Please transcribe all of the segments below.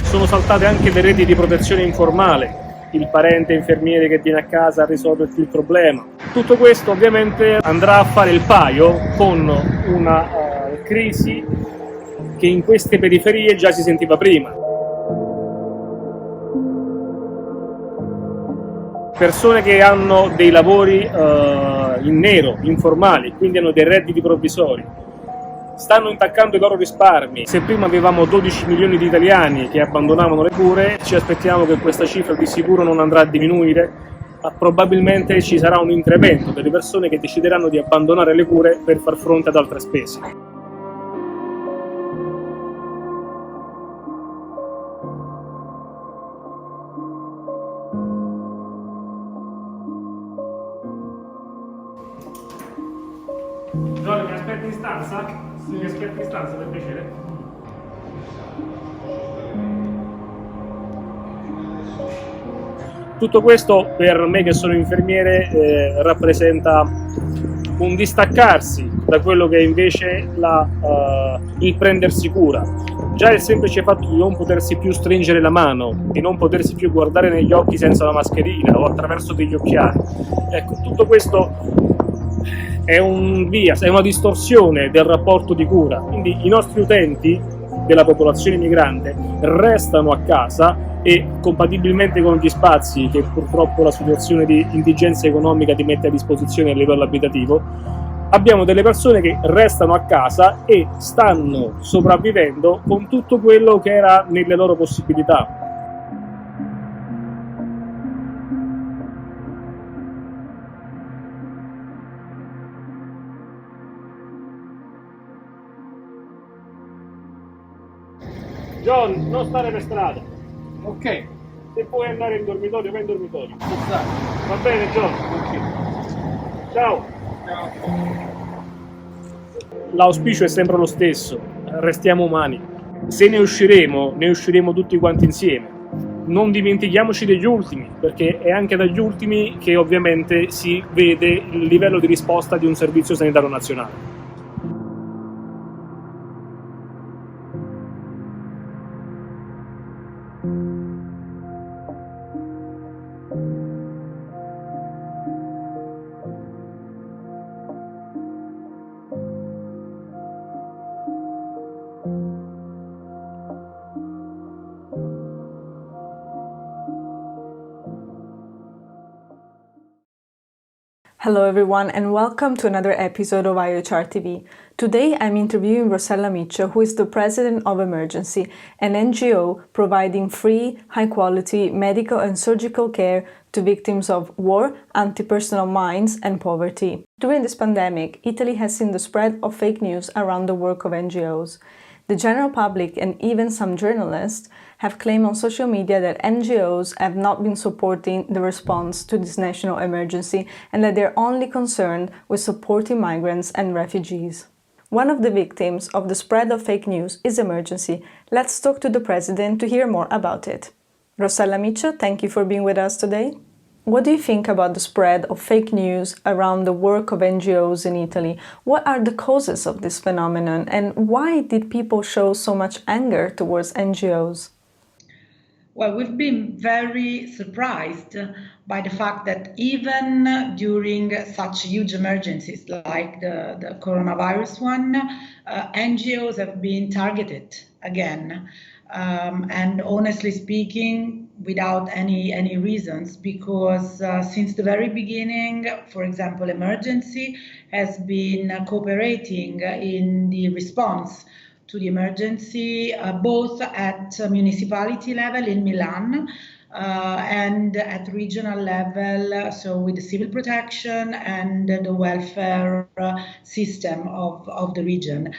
Sono saltate anche le reti di protezione informale, il parente infermiere che viene a casa a risolverti il problema. Tutto questo ovviamente andrà a fare il paio con una crisi che in queste periferie già si sentiva prima. Persone che hanno dei lavori in nero, informali, quindi hanno dei redditi provvisori, stanno intaccando i loro risparmi. Se prima avevamo 12 milioni di italiani che abbandonavano le cure, ci aspettiamo che questa cifra di sicuro non andrà a diminuire, ma probabilmente ci sarà un incremento delle persone che decideranno di abbandonare le cure per far fronte ad altre spese. Giorgio, mi aspetti in stanza? Sì. Mi aspetti in stanza, per piacere? Tutto questo per me che sono infermiere rappresenta un distaccarsi da quello che è invece il prendersi cura. Già il semplice fatto di non potersi più stringere la mano, di non potersi più guardare negli occhi senza la mascherina o attraverso degli occhiali. Ecco, tutto questo è una distorsione del rapporto di cura. Quindi i nostri utenti della popolazione migrante restano a casa e, compatibilmente con gli spazi che purtroppo la situazione di indigenza economica ti mette a disposizione a livello abitativo, abbiamo delle persone che restano a casa e stanno sopravvivendo con tutto quello che era nelle loro possibilità. John, non stare per strada. Ok. Se puoi andare in dormitorio, vai in dormitorio. Esatto. Va bene, John? Ok. Ciao. Ciao. L'auspicio è sempre lo stesso, restiamo umani. Se ne usciremo tutti quanti insieme. Non dimentichiamoci degli ultimi, perché è anche dagli ultimi che ovviamente si vede il livello di risposta di un servizio sanitario nazionale. Hello everyone and welcome to another episode of IOHR TV. Today I'm interviewing Rossella Miccio, who is the president of Emergency, an NGO providing free, high-quality medical and surgical care to victims of war, anti-personal mines and poverty. During this pandemic, Italy has seen the spread of fake news around the work of NGOs. The general public and even some journalists have claimed on social media that NGOs have not been supporting the response to this national emergency and that they're only concerned with supporting migrants and refugees. One of the victims of the spread of fake news is Emergency. Let's talk to the president to hear more about it. Rossella Miccio, thank you for being with us today. What do you think about the spread of fake news around the work of NGOs in Italy? What are the causes of this phenomenon and why did people show so much anger towards NGOs? Well, we've been very surprised by the fact that even during such huge emergencies like the coronavirus one, NGOs have been targeted again. And honestly speaking, without any reasons, because since the very beginning, for example, Emergency has been cooperating in the response to the emergency, both at municipality level in Milan and at regional level, so with the civil protection and the welfare system of the region.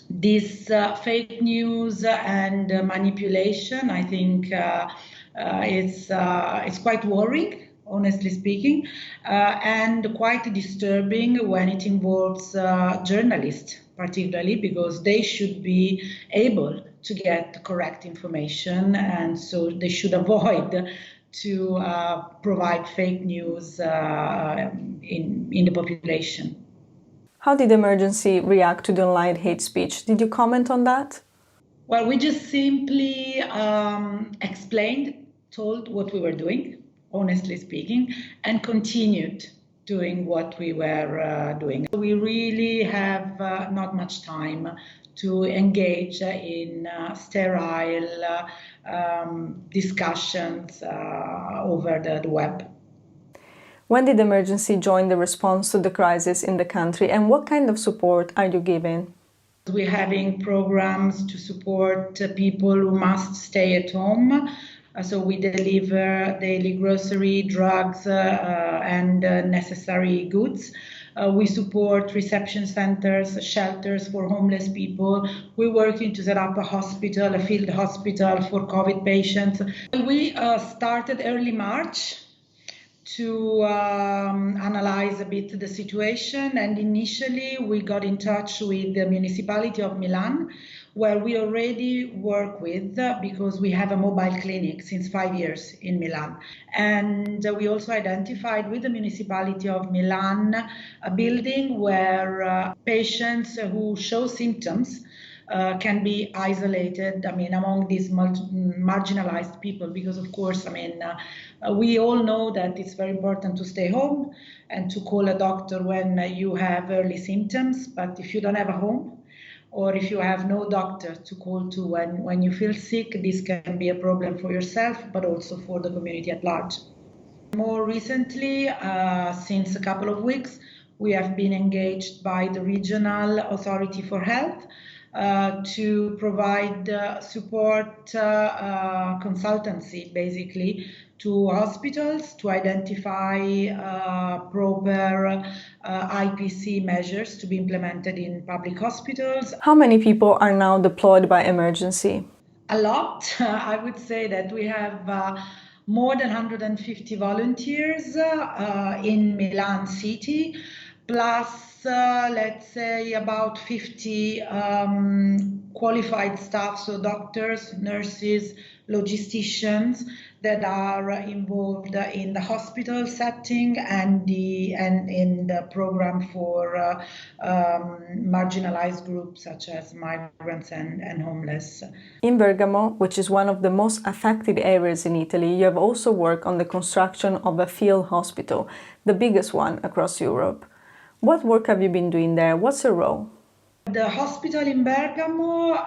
This fake news and manipulation, I think, is quite worrying, honestly speaking, and quite disturbing when it involves journalists, particularly because they should be able to get correct information, and so they should avoid to provide fake news in the population. How did Emergency react to the online hate speech? Did you comment on that? Well, we just simply told what we were doing, honestly speaking, and continued doing what we were doing. We really have not much time to engage in sterile discussions over the web. When did Emergency join the response to the crisis in the country, and what kind of support are you giving? We're having programs to support people who must stay at home. So we deliver daily grocery, drugs, and necessary goods. We support reception centers, shelters for homeless people. We're working to set up a hospital, a field hospital for COVID patients. We started early March to analyze a bit the situation, and initially we got in touch with the municipality of Milan, where we already work with because we have a mobile clinic since 5 years in Milan. And we also identified with the municipality of Milan a building where patients who show symptoms can be isolated, among these marginalized people, because of course, we all know that it's very important to stay home and to call a doctor when you have early symptoms, but if you don't have a home, or if you have no doctor to call to when you feel sick, this can be a problem for yourself, but also for the community at large. More recently, since a couple of weeks, we have been engaged by the Regional Authority for Health to provide support consultancy, basically, to hospitals to identify proper IPC measures to be implemented in public hospitals. How many people are now deployed by Emergency? A lot. I would say that we have more than 150 volunteers in Milan city, plus let's say about 50 qualified staff, so doctors, nurses, logisticians that are involved in the hospital setting and in the program for marginalized groups such as migrants and homeless. In Bergamo, which is one of the most affected areas in Italy, you have also worked on the construction of a field hospital, the biggest one across Europe. What work have you been doing there? What's your role? The hospital in Bergamo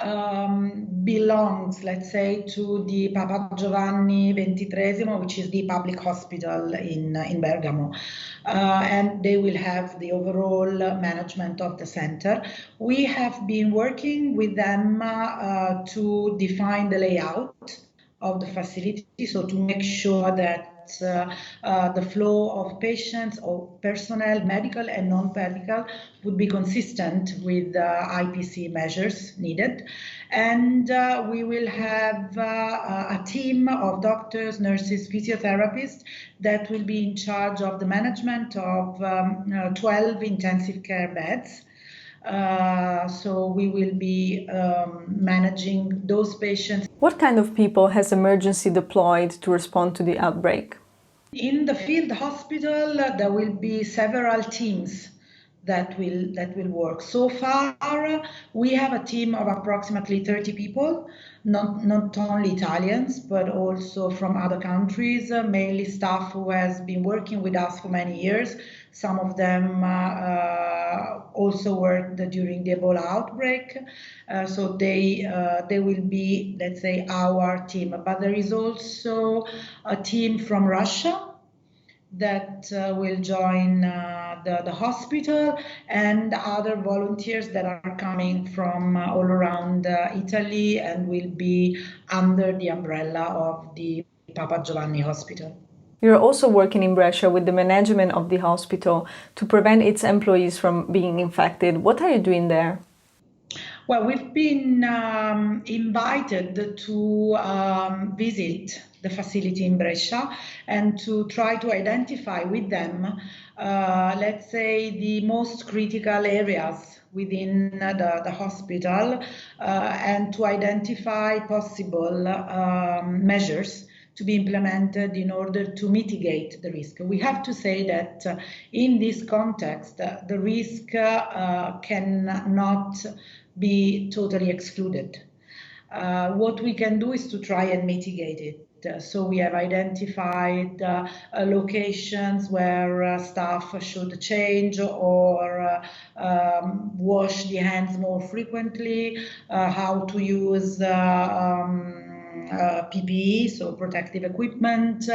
belongs, let's say, to the Papa Giovanni XXIII, which is the public hospital in Bergamo. And they will have the overall management of the center. We have been working with them to define the layout of the facility, so to make sure that the flow of patients or personnel, medical and non-medical, would be consistent with the IPC measures needed. And we will have a team of doctors, nurses, physiotherapists that will be in charge of the management of 12 intensive care beds. So we will be managing those patients. What kind of people has Emergency deployed to respond to the outbreak? In the field hospital, there will be several teams that will work. So far, we have a team of approximately 30 people, not only Italians, but also from other countries, mainly staff who has been working with us for many years. Some of them also worked during the Ebola outbreak, so they will be, let's say, our team. But there is also a team from Russia that will join the hospital, and other volunteers that are coming from all around Italy and will be under the umbrella of the Papa Giovanni Hospital. You're also working in Brescia with the management of the hospital to prevent its employees from being infected. What are you doing there? Well, we've been invited to visit the facility in Brescia and to try to identify with them, let's say, the most critical areas within the hospital and to identify possible measures to be implemented in order to mitigate the risk. We have to say that in this context, the risk cannot be totally excluded. What we can do is to try and mitigate it. So we have identified locations where staff should change or wash the hands more frequently, how to use PPE, so protective equipment,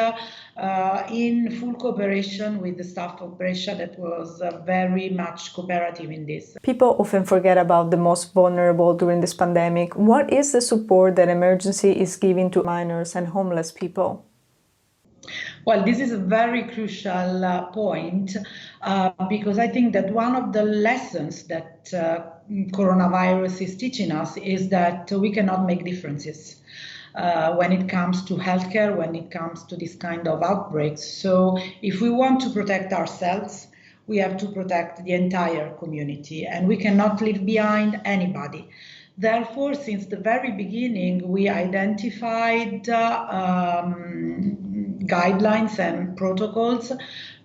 in full cooperation with the staff of Brescia that was very much cooperative in this. People often forget about the most vulnerable during this pandemic. What is the support that Emergency is giving to minors and homeless people? Well, this is a very crucial point because I think that one of the lessons that coronavirus is teaching us is that we cannot make differences when it comes to healthcare, when it comes to this kind of outbreaks. So if we want to protect ourselves, we have to protect the entire community, and we cannot leave behind anybody. Therefore, since the very beginning, we identified guidelines and protocols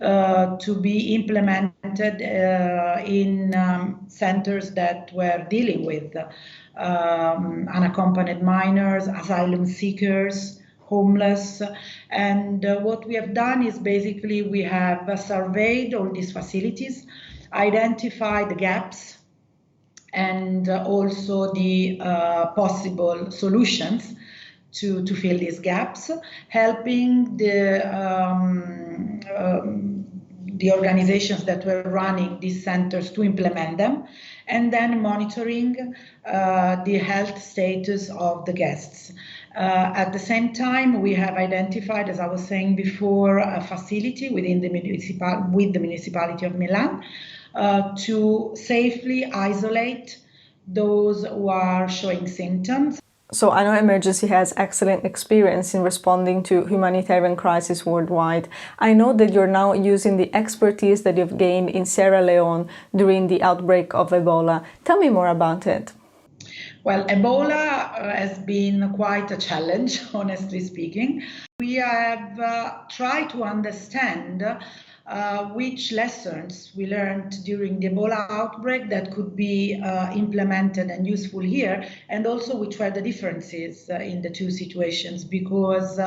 to be implemented in centers that were dealing with unaccompanied minors, asylum seekers, homeless. And what we have done is basically we have surveyed all these facilities, identified the gaps, and also the possible solutions to fill these gaps, helping the organizations that were running these centers to implement them, and then monitoring the health status of the guests. At the same time, we have identified, as I was saying before, a facility within the municipality of Milan to safely isolate those who are showing symptoms. So I know Emergency has excellent experience in responding to humanitarian crises worldwide. I know that you're now using the expertise that you've gained in Sierra Leone during the outbreak of Ebola. Tell me more about it. Well, Ebola has been quite a challenge, honestly speaking. We have tried to understand which lessons we learned during the Ebola outbreak that could be implemented and useful here, and also which were the differences in the two situations, because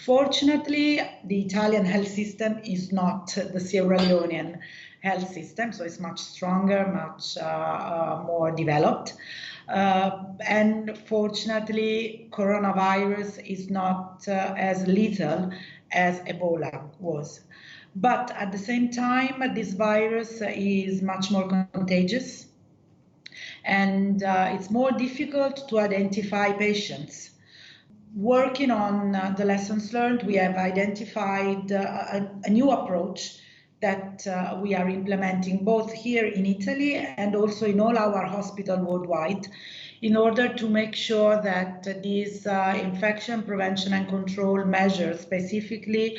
fortunately the Italian health system is not the Sierra Leonean health system, so it's much stronger, much more developed. And fortunately, coronavirus is not as lethal as Ebola was. But at the same time, this virus is much more contagious, and it's more difficult to identify patients. Working on the lessons learned, we have identified a new approach that we are implementing both here in Italy and also in all our hospitals worldwide, in order to make sure that these infection prevention and control measures specifically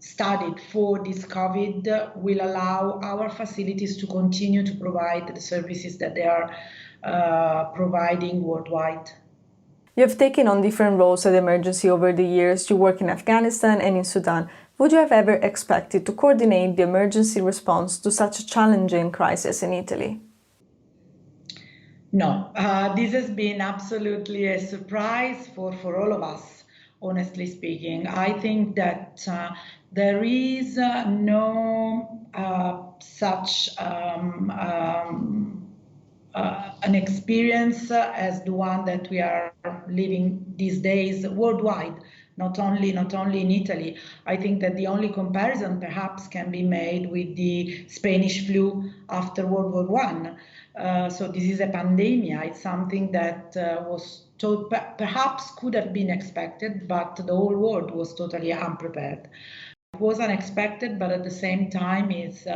studied for this COVID will allow our facilities to continue to provide the services that they are providing worldwide. You have taken on different roles at Emergency over the years. You work in Afghanistan and in Sudan. Would you have ever expected to coordinate the emergency response to such a challenging crisis in Italy? No, this has been absolutely a surprise for all of us, honestly speaking. I think that there is no such an experience as the one that we are living these days worldwide, not only in Italy. I think that the only comparison perhaps can be made with the Spanish flu after World War I. So this is a pandemic. It's something that perhaps could have been expected, but the whole world was totally unprepared. It was unexpected, but at the same time, it's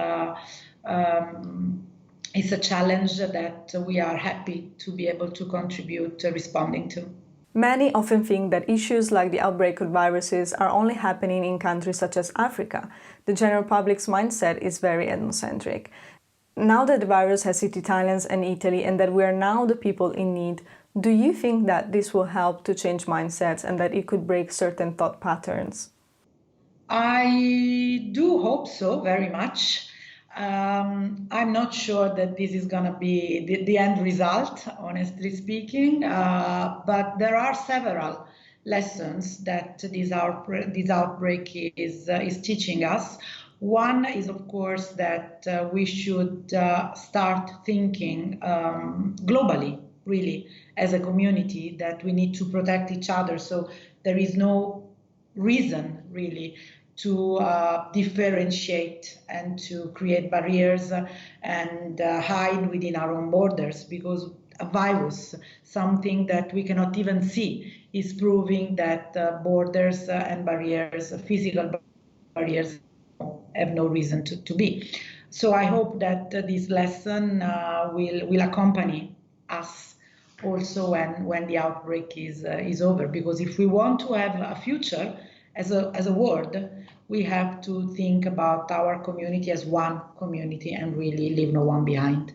a challenge that we are happy to be able to contribute to responding to. Many often think that issues like the outbreak of viruses are only happening in countries such as Africa. The general public's mindset is very ethnocentric. Now that the virus has hit Italians and Italy and that we are now the people in need, do you think that this will help to change mindsets and that it could break certain thought patterns? I do hope so, very much. I'm not sure that this is going to be the end result, honestly speaking, but there are several lessons that this outbreak is teaching us. One is, of course, that we should start thinking globally, really, as a community, that we need to protect each other. So there is no reason, really, to differentiate and to create barriers and hide within our own borders, because a virus, something that we cannot even see, is proving that borders and barriers, physical barriers, have no reason to be. So I hope that this lesson will accompany us also when the outbreak is over, because if we want to have a future as a world, we have to think about our community as one community and really leave no one behind.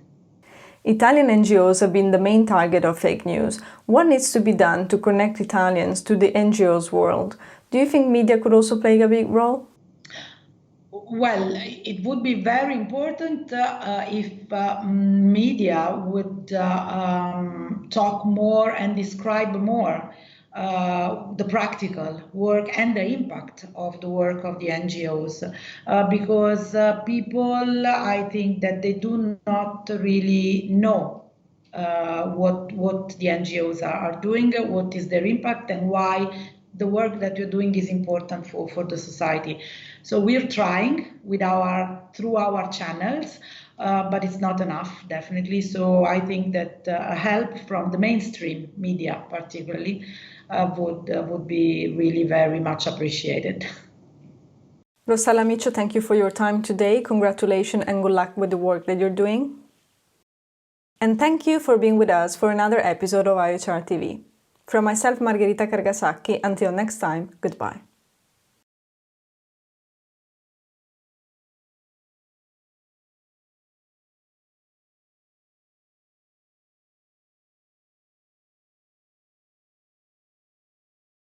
Italian NGOs have been the main target of fake news. What needs to be done to connect Italians to the NGOs world? Do you think media could also play a big role? Well, it would be very important if media would talk more and describe more the practical work and the impact of the work of the NGOs, because people, I think that they do not really know what the NGOs are doing, what is their impact, and why the work that you're doing is important for the society. So we're trying through our channels, but it's not enough, definitely. So I think that help from the mainstream media, particularly, would be really very much appreciated. Rossella Miccio, thank you for your time today. Congratulations and good luck with the work that you're doing. And thank you for being with us for another episode of IOHR TV. From myself, Margherita Cargasacchi, until next time, goodbye.